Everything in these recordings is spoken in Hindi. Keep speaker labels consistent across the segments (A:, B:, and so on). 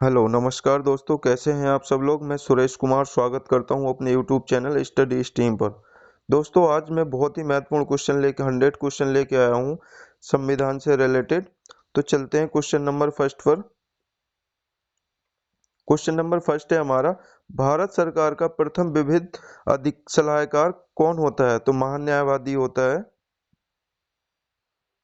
A: हेलो नमस्कार दोस्तों, कैसे हैं आप सब लोग। मैं सुरेश कुमार स्वागत करता हूं अपने यूट्यूब चैनल स्टडी स्ट्रीम पर। दोस्तों, आज मैं बहुत ही महत्वपूर्ण क्वेश्चन लेके 100 क्वेश्चन लेके आया हूं संविधान से रिलेटेड। तो चलते हैं क्वेश्चन नंबर फर्स्ट पर। क्वेश्चन नंबर फर्स्ट है हमारा, भारत सरकार का प्रथम विविध अधिक सलाहकार कौन होता है? तो महान्यायवादी होता है।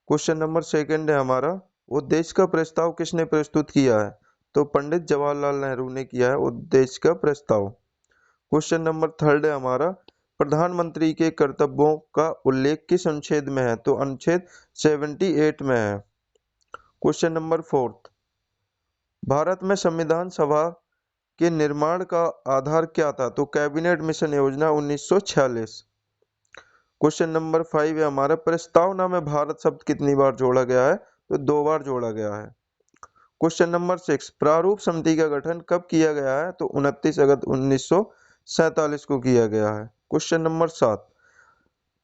A: क्वेश्चन नंबर सेकंड है हमारा, उद्देश्य का प्रस्ताव किसने प्रस्तुत किया है? तो पंडित जवाहरलाल नेहरू ने किया है उद्देश्य का प्रस्ताव। क्वेश्चन नंबर थर्ड है हमारा, प्रधानमंत्री के कर्तव्यों का उल्लेख किस अनुच्छेद में है? तो अनुच्छेद 78 में है। क्वेश्चन नंबर फोर्थ, भारत में संविधान सभा के निर्माण का आधार क्या था? तो कैबिनेट मिशन योजना 1946। क्वेश्चन नंबर 5 है हमारा, प्रस्तावना में भारत शब्द कितनी बार जोड़ा गया है? तो 2 बार जोड़ा गया है। क्वेश्चन नंबर 6, प्रारूप समिति का गठन कब किया गया है? तो 29 अगस्त 1947 को किया गया है। क्वेश्चन नंबर 7,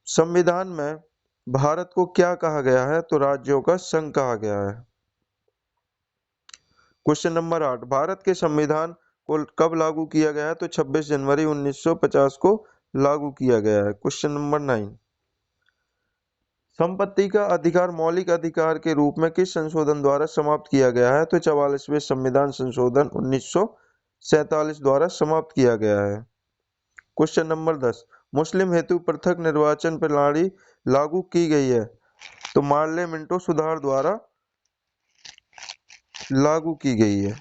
A: संविधान में भारत को क्या कहा गया है? तो राज्यों का संघ कहा गया है। क्वेश्चन नंबर 8, भारत के संविधान को कब लागू किया गया है? तो 26 जनवरी 1950 को लागू किया गया है। क्वेश्चन नंबर 9, संपत्ति का अधिकार मौलिक अधिकार के रूप में किस संशोधन द्वारा समाप्त किया गया है? तो 44वें संविधान संशोधन 1947 द्वारा समाप्त किया गया है। क्वेश्चन नंबर 10, मुस्लिम हेतु पृथक निर्वाचन प्रणाली लागू की गई है? तो मार्ले मिंटो सुधार द्वारा लागू की गई है।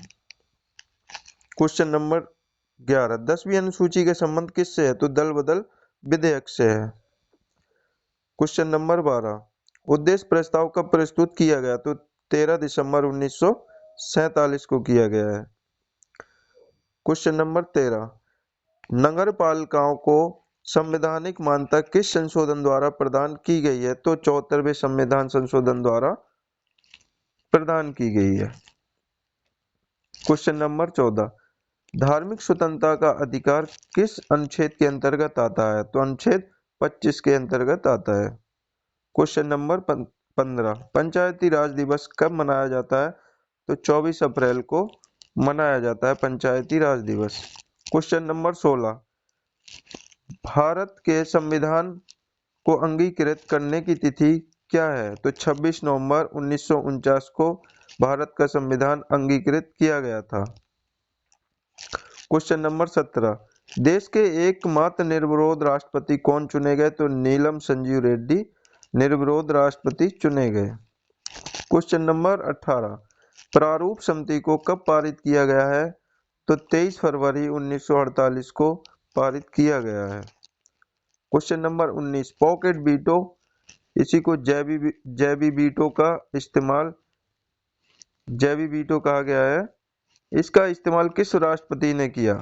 A: क्वेश्चन नंबर 11, 10वीं अनुसूची के संबंध किससे है? तो दल बदल विधेयक से है। क्वेश्चन नंबर 12, उद्देश्य प्रस्ताव कब प्रस्तुत किया गया? तो 13 दिसंबर 1947 को किया गया है। क्वेश्चन नंबर 13, नगर पालिकाओं को संवैधानिक मान्यता किस संशोधन द्वारा प्रदान की गई है? तो 74वें संविधान संशोधन द्वारा प्रदान की गई है। क्वेश्चन नंबर 14, धार्मिक स्वतंत्रता का अधिकार किस अनुच्छेद के अंतर्गत आता है? तो अनुच्छेद 25 के अंतर्गत आता है। क्वेश्चन नंबर 15, पंचायती राज दिवस कब मनाया जाता है? तो 24 अप्रैल को मनाया जाता है पंचायती राज दिवस। क्वेश्चन नंबर 16, भारत के संविधान को अंगीकृत करने की तिथि क्या है? तो 26 नवंबर 1949 को भारत का संविधान अंगीकृत किया गया था। क्वेश्चन नंबर 17, देश के एकमात्र निर्विरोध राष्ट्रपति कौन चुने गए? तो नीलम संजीव रेड्डी निर्विरोध राष्ट्रपति चुने गए। क्वेश्चन नंबर 18, प्रारूप समिति को कब पारित किया गया है? तो 23 फरवरी 1948 को पारित किया गया है। क्वेश्चन नंबर 19, पॉकेट वीटो, इसी को जैवी वीटो का इस्तेमाल जैवी वीटो कहा गया है। इसका इस्तेमाल किस राष्ट्रपति ने किया?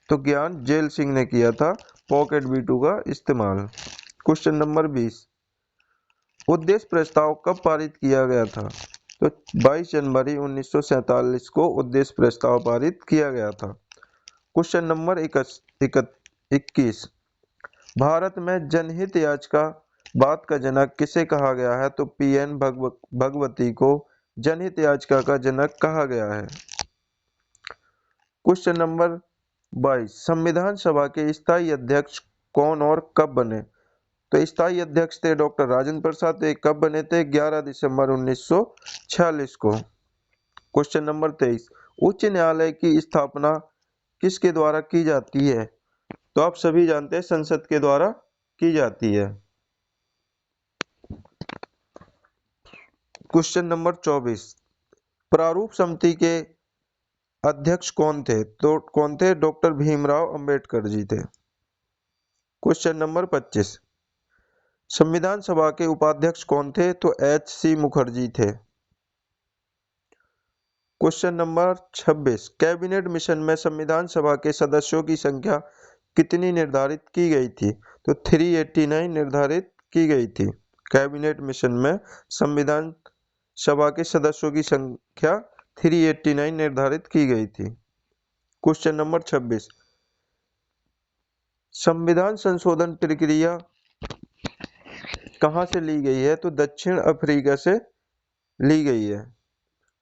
A: तो ज्ञान जेल सिंह ने किया था पॉकेट वीटो का इस्तेमाल। क्वेश्चन नंबर 20, उद्देश्य प्रस्ताव कब पारित किया गया था? तो 22 जनवरी 1947 को उद्देश्य प्रस्ताव पारित किया गया था। क्वेश्चन नंबर 21, भारत में जनहित याचिका बात का जनक किसे कहा गया है? तो पीएन भगवती को जनहित याचिका का जनक कहा गया है। क्वेश्चन नंबर 22, संविधान सभा के स्थायी अध्यक्ष कौन और कब बने? तो स्थायी अध्यक्ष थे डॉक्टर राजेंद्र प्रसाद। कब बने थे? 11 दिसंबर 1946 को। क्वेश्चन नंबर 23, उच्च न्यायालय की स्थापना किसके द्वारा की जाती है? तो आप सभी जानते हैं संसद के द्वारा की जाती है। क्वेश्चन नंबर 24, प्रारूप समिति के अध्यक्ष कौन थे? तो कौन थे? डॉक्टर भीमराव अंबेडकर जी थे। क्वेश्चन नंबर 25, संविधान सभा के उपाध्यक्ष कौन थे? तो एच.सी. मुखर्जी थे। क्वेश्चन नंबर 26, कैबिनेट मिशन में संविधान सभा के सदस्यों की संख्या कितनी निर्धारित की गई थी? तो 389 निर्धारित की गई थी। कैबिनेट मिशन में संविधान सभा के सदस्यों की संख्या 389 निर्धारित की गई थी। क्वेश्चन नंबर 26, संविधान संशोधन प्रक्रिया कहां से ली गई है? तो दक्षिण अफ्रीका से ली गई है।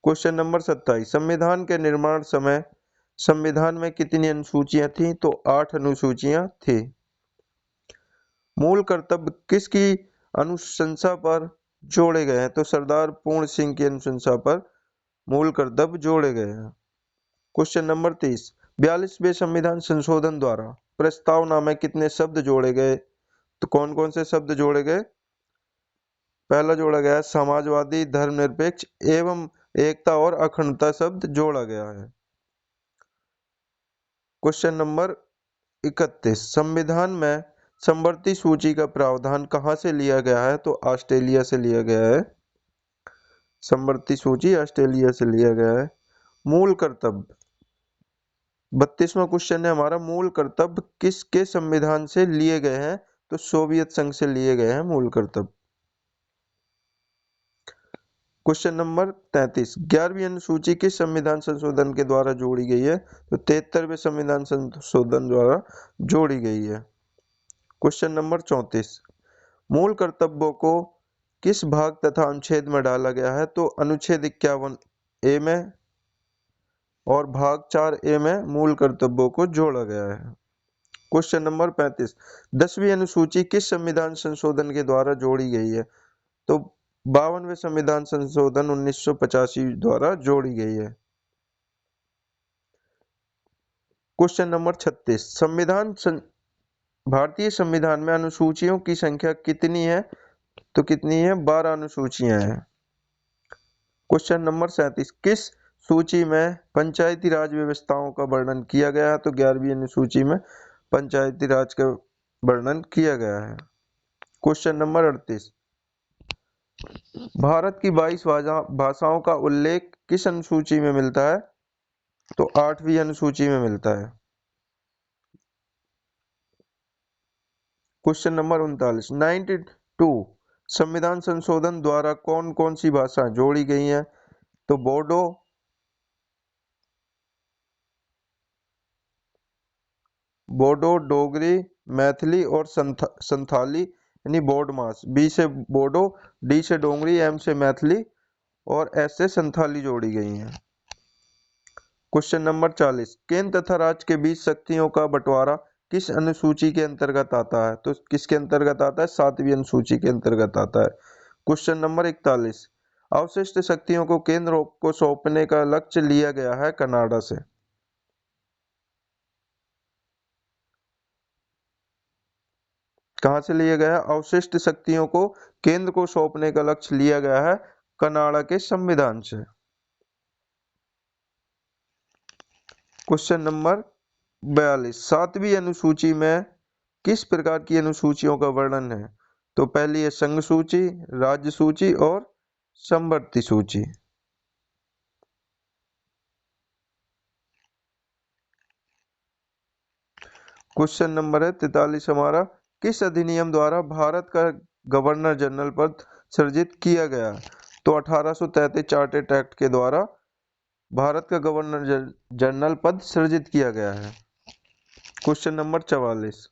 A: क्वेश्चन नंबर 27, संविधान के निर्माण समय संविधान में कितनी अनुसूचियां थीं? तो 8 अनुसूचियां थी। मूल कर्तव्य किसकी अनुशंसा पर जोड़े गए हैं? तो सरदार पूर्ण सिंह की अनुशंसा पर मूल कर्तव्य जोड़े गए हैं। क्वेश्चन नंबर 30, 42वें संविधान संशोधन द्वारा प्रस्तावना में कितने शब्द जोड़े गए? तो कौन कौन से शब्द जोड़े गए? पहला जोड़ा गया है समाजवादी, धर्मनिरपेक्ष एवं एकता और अखंडता शब्द जोड़ा गया है। क्वेश्चन नंबर 31, संविधान में समवर्ती सूची का प्रावधान कहाँ से लिया गया है? तो ऑस्ट्रेलिया से लिया गया है। समवर्ती सूची ऑस्ट्रेलिया से लिया गया है। मूल कर्तव्य 32वां क्वेश्चन है हमारा, मूल कर्तव्य किसके संविधान से लिए गए हैं? तो सोवियत संघ से लिए गए हैं मूल कर्तव्य। क्वेश्चन नंबर 33, 11वीं अनुसूची किस संविधान संशोधन के द्वारा जोड़ी गई है? तो 73वें संविधान संशोधन द्वारा जोड़ी गई है। क्वेश्चन नंबर 34, मूल कर्तव्यों को किस भाग तथा अनुच्छेद में डाला गया है? तो अनुच्छेद 51A में और भाग 4A में मूल कर्तव्यों को जोड़ा गया है। क्वेश्चन नंबर 35, 10वीं अनुसूची किस संविधान संशोधन के द्वारा जोड़ी गई है? तो 52वें संविधान संशोधन 1985 द्वारा जोड़ी गई है। क्वेश्चन नंबर 36, भारतीय संविधान में अनुसूचियों की संख्या कितनी है? तो कितनी है? 12 अनुसूचियां हैं। क्वेश्चन नंबर 37, किस सूची में पंचायती राज व्यवस्थाओं का वर्णन किया गया है? तो 11वीं अनुसूची में पंचायती राज का वर्णन किया गया है। क्वेश्चन नंबर 38, भारत की 22 भाषाओं का उल्लेख किस अनुसूची में मिलता है? तो 8वीं अनुसूची में मिलता है। क्वेश्चन नंबर 39, 92 संविधान संशोधन द्वारा कौन कौन सी भाषाएं जोड़ी गई हैं? तो बोडो, डोगरी, मैथिली और संथाली यानी बोडमास। बी से बोडो, डी से डोगरी, एम से मैथिली और एस से संथाली जोड़ी गई हैं। क्वेश्चन नंबर 40, केंद्र तथा राज्य के बीच शक्तियों का बंटवारा किस अनुसूची के अंतर्गत आता है? तो किसके अंतर्गत आता है? 7वीं अनुसूची के अंतर्गत आता है। क्वेश्चन नंबर 41, अवशिष्ट शक्तियों को केंद्र को सौंपने का लक्ष्य लिया गया है कनाडा से। कहां से लिया गया है? अवशिष्ट शक्तियों को केंद्र को सौंपने का लक्ष्य लिया गया है कनाडा के संविधान से। क्वेश्चन नंबर 42, 7वीं अनुसूची में किस प्रकार की अनुसूचियों का वर्णन है? तो पहली है संघ सूची, राज्य सूची और समवर्ती सूची। क्वेश्चन नंबर है 43 हमारा, किस अधिनियम द्वारा भारत का गवर्नर जनरल पद सृजित किया गया? तो 1833 चार्टेड एक्ट के द्वारा भारत का गवर्नर जनरल पद सृजित किया गया है। क्वेश्चन नंबर 44,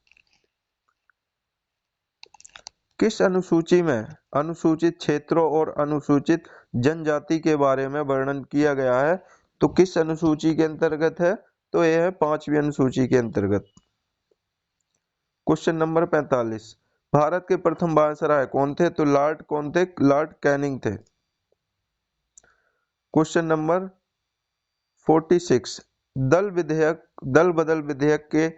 A: किस अनुसूची में अनुसूचित क्षेत्रों और अनुसूचित जनजाति के बारे में वर्णन किया गया है? तो किस अनुसूची के अंतर्गत है? तो यह है 5वीं अनुसूची के अंतर्गत। क्वेश्चन नंबर 45, भारत के प्रथम वायसराय कौन थे? तो कौन थे? लॉर्ड कैनिंग थे। क्वेश्चन नंबर 46, दल बदल विधेयक के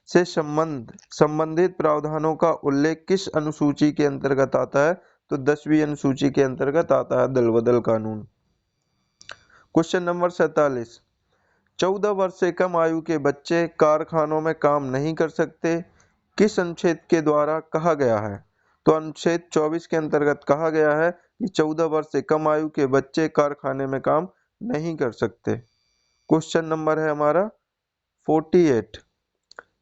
A: से संबंधित प्रावधानों का उल्लेख किस अनुसूची के अंतर्गत आता है? तो 10वीं अनुसूची के अंतर्गत आता है दल बदल कानून। क्वेश्चन नंबर 47, 14 वर्ष से कम आयु के बच्चे कारखानों में काम नहीं कर सकते, किस अनुच्छेद के द्वारा कहा गया है? तो अनुच्छेद 24 के अंतर्गत कहा गया है कि 14 वर्ष से कम आयु के बच्चे कारखाने में काम नहीं कर सकते। क्वेश्चन नंबर है हमारा 48,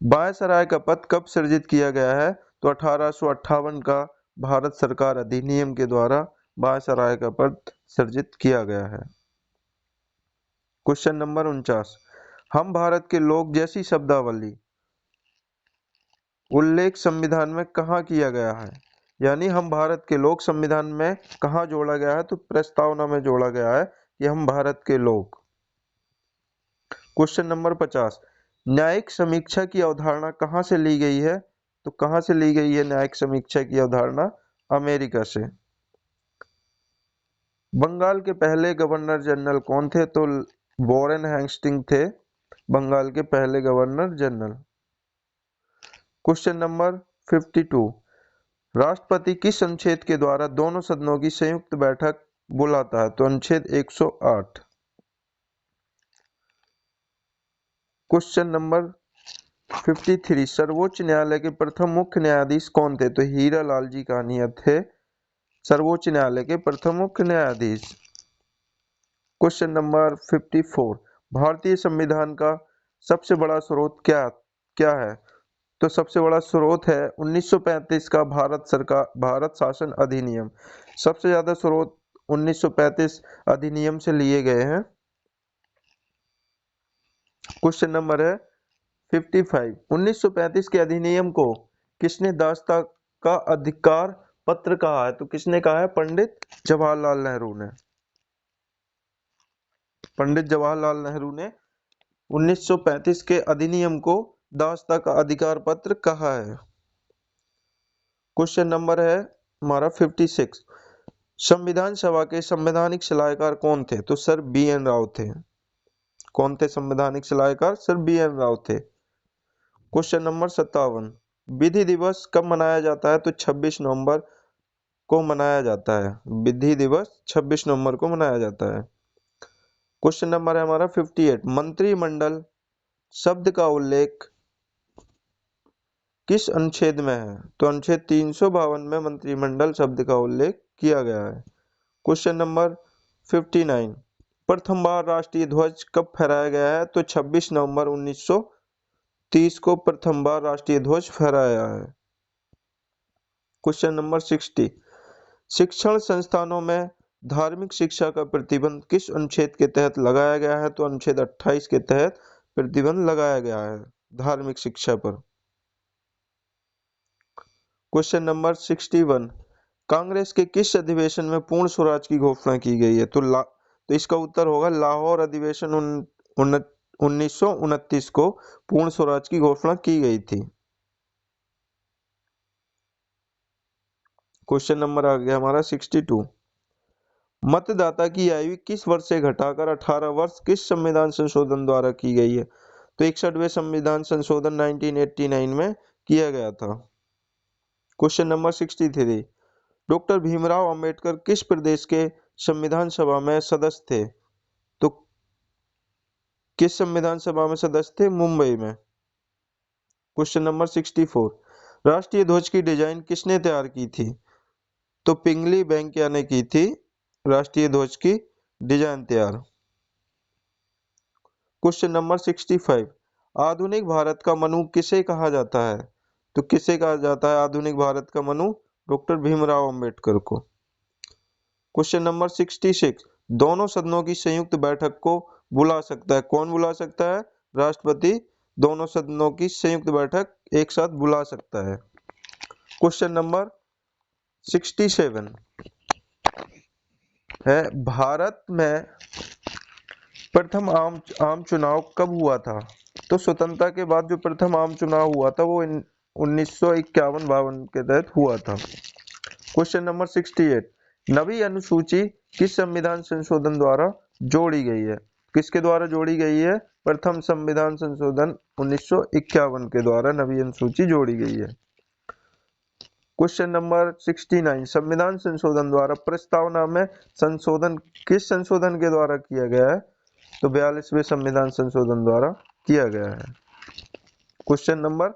A: वायसराय का पद कब सृजित किया गया है? तो 1858 का भारत सरकार अधिनियम के द्वारा वायसराय का पद सृजित किया गया है। क्वेश्चन नंबर 49, हम भारत के लोग जैसी शब्दावली उल्लेख संविधान में कहाँ किया गया है? यानी हम भारत के लोग संविधान में कहाँ जोड़ा गया है? तो प्रस्तावना में जोड़ा गया है कि हम भारत के लोग। क्वेश्चन नंबर 50, न्यायिक समीक्षा की अवधारणा कहाँ से ली गई है? तो कहाँ से ली गई है न्यायिक समीक्षा की अवधारणा? अमेरिका से। बंगाल के पहले गवर्नर जनरल कौन थे? तो वॉरेन हेस्टिंग थे बंगाल के पहले गवर्नर जनरल। क्वेश्चन नंबर 52, राष्ट्रपति किस अनुच्छेद के द्वारा दोनों सदनों की संयुक्त बैठक बुलाता है? तो अनुच्छेद 108। क्वेश्चन नंबर 53, सर्वोच्च न्यायालय के प्रथम मुख्य न्यायाधीश कौन थे? तो हीरा लाल जी कानिया थे सर्वोच्च न्यायालय के प्रथम मुख्य न्यायाधीश। क्वेश्चन नंबर 54, भारतीय संविधान का सबसे बड़ा स्रोत क्या क्या है? तो सबसे बड़ा स्रोत है 1935 का भारत शासन अधिनियम। सबसे ज्यादा स्रोत 1935 अधिनियम से लिए गए हैं। क्वेश्चन नंबर है 55, 1935 के अधिनियम को किसने दासता का अधिकार पत्र कहा है? तो किसने कहा है? पंडित जवाहरलाल नेहरू ने। पंडित जवाहरलाल नेहरू ने 1935 के अधिनियम को दासता का अधिकार पत्र कहा है। क्वेश्चन नंबर है हमारा 56, संविधान सभा के संवैधानिक सलाहकार कौन थे? तो सर बी एन राव थे। कौन थे संवैधानिक सलाहकार? सर बी एन राव थे। क्वेश्चन नंबर 57, विधि दिवस कब मनाया जाता है? तो 26 नवंबर को मनाया जाता है। विधि दिवस 26 नवंबर को मनाया जाता है। क्वेश्चन नंबर है हमारा 58, मंत्रिमंडल शब्द का उल्लेख किस अनुच्छेद में है? तो अनुच्छेद 352 में मंत्रिमंडल शब्द का उल्लेख किया गया है। क्वेश्चन नंबर 59, प्रथम बार राष्ट्रीय ध्वज कब फहराया गया है? तो 26 नवंबर 1930 को प्रथम बार राष्ट्रीय ध्वज फहराया है। क्वेश्चन नंबर 60, शिक्षण संस्थानों में धार्मिक शिक्षा का प्रतिबंध किस अनुच्छेद के तहत लगाया गया है? तो अनुच्छेद 28 के तहत प्रतिबंध लगाया गया है धार्मिक शिक्षा पर। क्वेश्चन नंबर 61, कांग्रेस के किस अधिवेशन में पूर्ण स्वराज की घोषणा की गई है? तो इसका उत्तर होगा लाहौर अधिवेशन 1929 को पूर्ण स्वराज की घोषणा की गई थी। क्वेश्चन नंबर आ गया हमारा 62, मतदाता की आयु किस वर्ष से घटाकर 18 वर्ष किस संविधान संशोधन द्वारा की गई है? तो 61वें संविधान संशोधन 1989 में किया गया था। Question number 63, doctor Bhimrao Ambedkar किस प्रदेश के संविधान सभा में सदस्य थे? तो किस संविधान सभा में सदस्य थे? मुंबई में। क्वेश्चन नंबर 64, राष्ट्रीय ध्वज की डिजाइन किसने तैयार की थी? तो पिंगली वेंकैया ने की थी राष्ट्रीय ध्वज की डिजाइन तैयार। क्वेश्चन नंबर 65, आधुनिक भारत का मनु किसे कहा जाता है? तो किसे कहा जाता है आधुनिक भारत का मनु? डॉक्टर भीमराव अंबेडकर को। क्वेश्चन नंबर 66, दोनों सदनों की संयुक्त बैठक को बुला सकता है? कौन बुला सकता है? राष्ट्रपति दोनों सदनों की संयुक्त बैठक एक साथ बुला सकता है। क्वेश्चन नंबर 67 है, भारत में प्रथम आम चुनाव कब हुआ था? तो स्वतंत्रता के बाद जो प्रथम आम चुनाव हुआ था वो 1951-52 के तहत हुआ था। क्वेश्चन नंबर 68, नवी अनुसूची किस संविधान संशोधन द्वारा जोड़ी गई है? किसके द्वारा जोड़ी गई है? प्रथम संविधान संशोधन 1951 के द्वारा नवी अनुसूची जोड़ी गई है। क्वेश्चन नंबर 69, संविधान संशोधन द्वारा प्रस्तावना में संशोधन किस संशोधन के द्वारा किया गया है? तो 42वें संविधान संशोधन द्वारा किया गया है। क्वेश्चन नंबर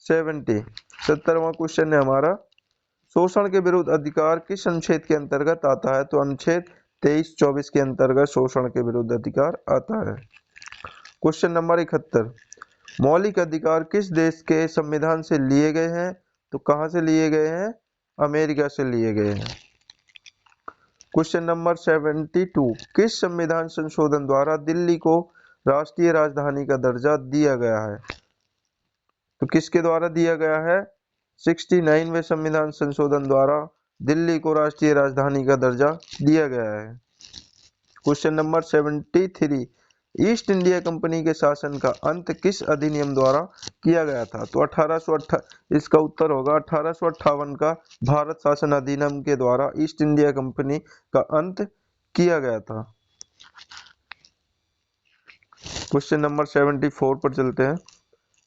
A: 70वां क्वेश्चन है हमारा, शोषण के विरुद्ध अधिकार किस अनुच्छेद के अंतर्गत आता है? तो अनुच्छेद 23-24 के अंतर्गत शोषण के विरुद्ध अधिकार आता है। क्वेश्चन नंबर 71, मौलिक अधिकार किस देश के संविधान से लिए गए हैं? तो कहां से लिए गए हैं? अमेरिका से लिए गए हैं। क्वेश्चन नंबर 72, किस संविधान संशोधन द्वारा दिल्ली को राष्ट्रीय राजधानी का दर्जा दिया गया है? तो किसके द्वारा दिया गया है? 69वें संविधान संशोधन द्वारा दिल्ली को राष्ट्रीय राजधानी का दर्जा दिया गया है। Question number 73, east India company के शासन का अंत किस अधिनियम द्वारा किया गया था? तो 1858, इसका उत्तर होगा 1858 का भारत शासन अधिनियम के द्वारा ईस्ट इंडिया कंपनी का अंत किया गया था। क्वेश्चन नंबर 74 पर चलते हैं।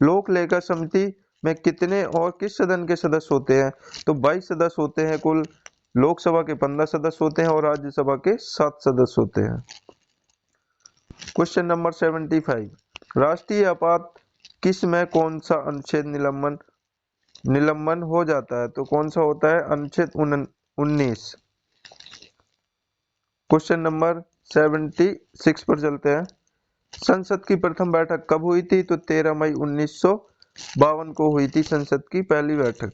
A: लोक लेखा समिति में कितने और किस सदन के सदस्य होते हैं? तो 22 सदस्य होते हैं कुल। लोकसभा के 15 सदस्य होते हैं और राज्यसभा के 7 सदस्य होते हैं। क्वेश्चन नंबर 75, राष्ट्रीय आपात किस में कौन सा अनुच्छेद निलंबन हो जाता है? तो कौन सा होता है? अनुच्छेद 19। क्वेश्चन नंबर 76 पर चलते हैं। संसद की प्रथम बैठक कब हुई थी? तो 13 मई 1952 को हुई थी संसद की पहली बैठक।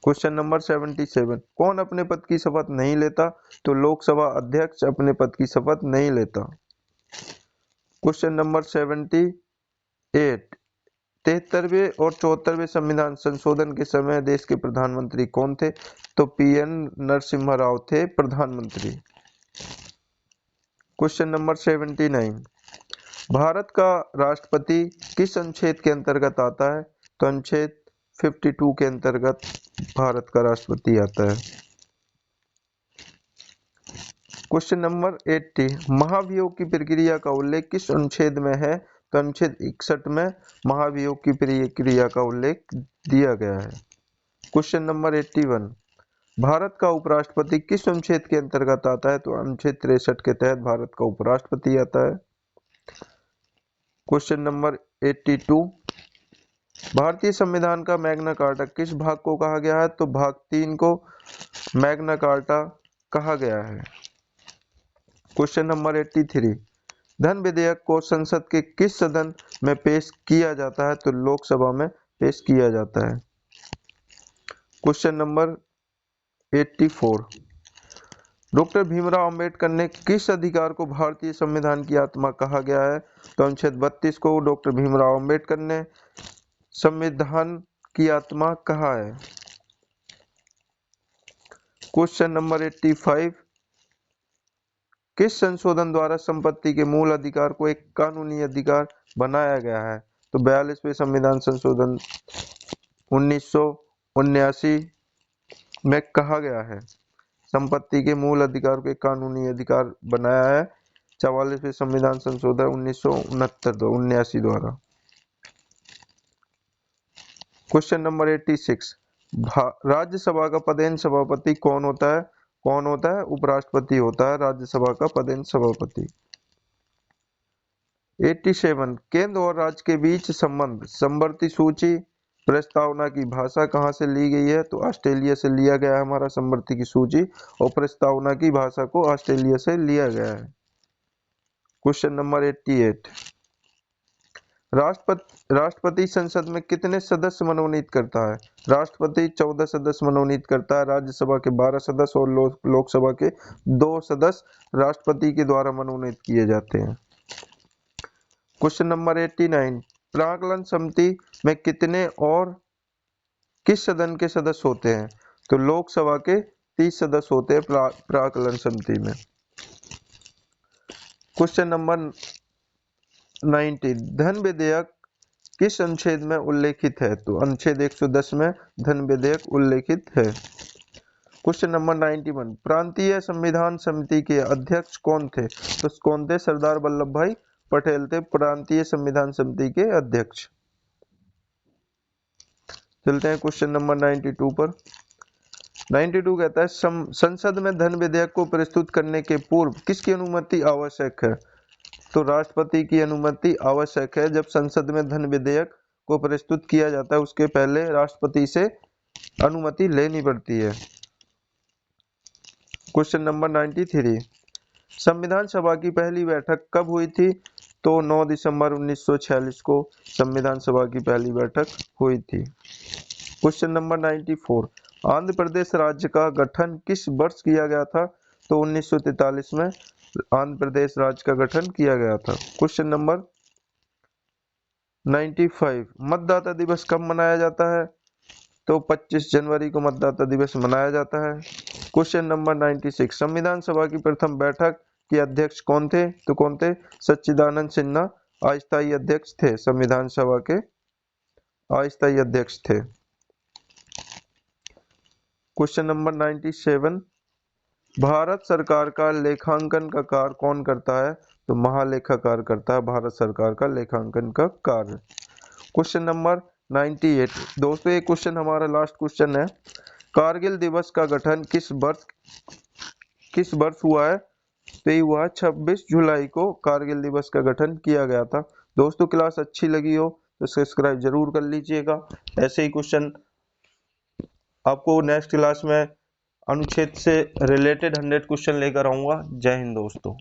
A: क्वेश्चन नंबर 77, कौन अपने पद की शपथ नहीं लेता? तो लोकसभा अध्यक्ष अपने पद की शपथ नहीं लेता। क्वेश्चन नंबर 78, 73वें और 74वें संविधान संशोधन के समय देश के प्रधानमंत्री कौन थे? तो पीएन नरसिम्हा राव थे प्रधानमंत्री। क्वेश्चन नंबर 79, भारत का राष्ट्रपति किस अनुच्छेद के अंतर्गत आता है? तो अनुच्छेद 52 के अंतर्गत भारत का राष्ट्रपति आता है। क्वेश्चन नंबर 80, महाभियोग की प्रक्रिया का उल्लेख किस अनुच्छेद में है? तो अनुच्छेद 61 में महाभियोग की प्रक्रिया का उल्लेख दिया गया है। क्वेश्चन नंबर 81, भारत का उपराष्ट्रपति किस अनुच्छेद के अंतर्गत आता है? तो अनुच्छेद 63 के तहत भारत का उपराष्ट्रपति आता है। क्वेश्चन नंबर 82, भारतीय संविधान का मैग्ना कार्टा किस भाग को कहा गया है? तो भाग 3 को मैग्ना कार्टा कहा गया है। क्वेश्चन नंबर 83, धन विधेयक को संसद के किस सदन में पेश किया जाता है? तो लोकसभा में पेश किया जाता है। Question number 84, doctor Bhimrao Ambedkar ने किस अधिकार को भारतीय संविधान की आत्मा कहा गया है? तो अनुच्छेद 32 को डॉक्टर भीमराव अंबेडकर ने संविधान की आत्मा कहा है। क्वेश्चन नंबर 85, किस संशोधन द्वारा संपत्ति के मूल अधिकार को एक कानूनी अधिकार बनाया गया है? तो 42वें संविधान संशोधन 1979 में कहा गया है। संपत्ति के मूल अधिकार को एक कानूनी अधिकार बनाया है 44वें संविधान संशोधन 1969 द्वारा। क्वेश्चन नंबर 86, राज्यसभा का पदेन सभापति कौन होता है? कौन होता है? उपराष्ट्रपति होता है राज्यसभा का पदेन सभापति। 87, केंद्र और राज्य के बीच संबंध समवर्ती सूची प्रस्तावना की भाषा कहाँ से ली गई है? तो ऑस्ट्रेलिया से लिया गया है हमारा समवर्ती की सूची, और प्रस्तावना की भाषा को ऑस्ट्रेलिया से लिया गया है। क्वेश्चन नंबर 88, राष्ट्रपति संसद में कितने सदस्य मनोनीत करता है? राष्ट्रपति 14 सदस्य मनोनीत करता है, राज्यसभा के 12 सदस्य और लोकसभा के 2 सदस्य राष्ट्रपति के द्वारा मनोनीत किए जाते हैं। क्वेश्चन नंबर 89, प्राक्कलन समिति में कितने और किस सदन के सदस्य होते हैं? तो लोकसभा के 30 सदस्य होते हैं प्राक्कलन समिति में। क्वेश्चन नंबर 90, धन विधेयक किस अनुच्छेद में उल्लेखित है? तो अनुच्छेद 110 में धन विधेयक उल्लेखित है। क्वेश्चन नंबर 91, प्रांतीय संविधान समिति के अध्यक्ष कौन थे? तो कौन थे? सरदार वल्लभ भाई पटेल थे प्रांतीय संविधान समिति के अध्यक्ष। चलते हैं क्वेश्चन नंबर 92 पर। 92 कहता है संसद में धन विधेयक को प्रस्तुत करने के पूर्व किसकी अनुमति आवश्यक है? तो राष्ट्रपति की अनुमति आवश्यक है। जब संसद में धन विधेयक को प्रस्तुत किया जाता है उसके पहले राष्ट्रपति से अनुमति लेनी पड़ती है। क्वेश्चन नंबर 93, संविधान सभा की पहली बैठक कब हुई थी? तो 9 दिसंबर 1946 को संविधान सभा की पहली बैठक हुई थी। क्वेश्चन नंबर 94, आंध्र प्रदेश राज्य का गठन किस वर्ष किया गया था? तो 1943 में आंध्र प्रदेश राज्य का गठन किया गया था। क्वेश्चन नंबर 95, मतदाता दिवस कब मनाया जाता है? तो 25 जनवरी को मतदाता दिवस मनाया जाता है। क्वेश्चन नंबर 96, संविधान सभा की प्रथम बैठक के अध्यक्ष कौन थे? तो कौन थे? सच्चिदानंद सिन्हा अस्थायी अध्यक्ष थे, संविधान सभा के अस्थायी अध्यक्ष थे। क्वेश्चन नंबर 97, भारत सरकार का लेखांकन का कार्य कौन करता है? तो महालेखाकार करता है भारत सरकार का लेखांकन का कार्य। क्वेश्चन नंबर 98, दोस्तों ये क्वेश्चन हमारा लास्ट क्वेश्चन है। कारगिल दिवस का गठन किस वर्ष हुआ है? तो ये हुआ 26 जुलाई को कारगिल दिवस का गठन किया गया था। दोस्तों क्लास अच्छी लगी हो तो सब्सक्राइब जरूर कर लीजिएगा। ऐसे ही क्वेश्चन आपको नेक्स्ट क्लास में अनुच्छेद से रिलेटेड 100 क्वेश्चन लेकर आऊंगा। जय हिंद दोस्तों।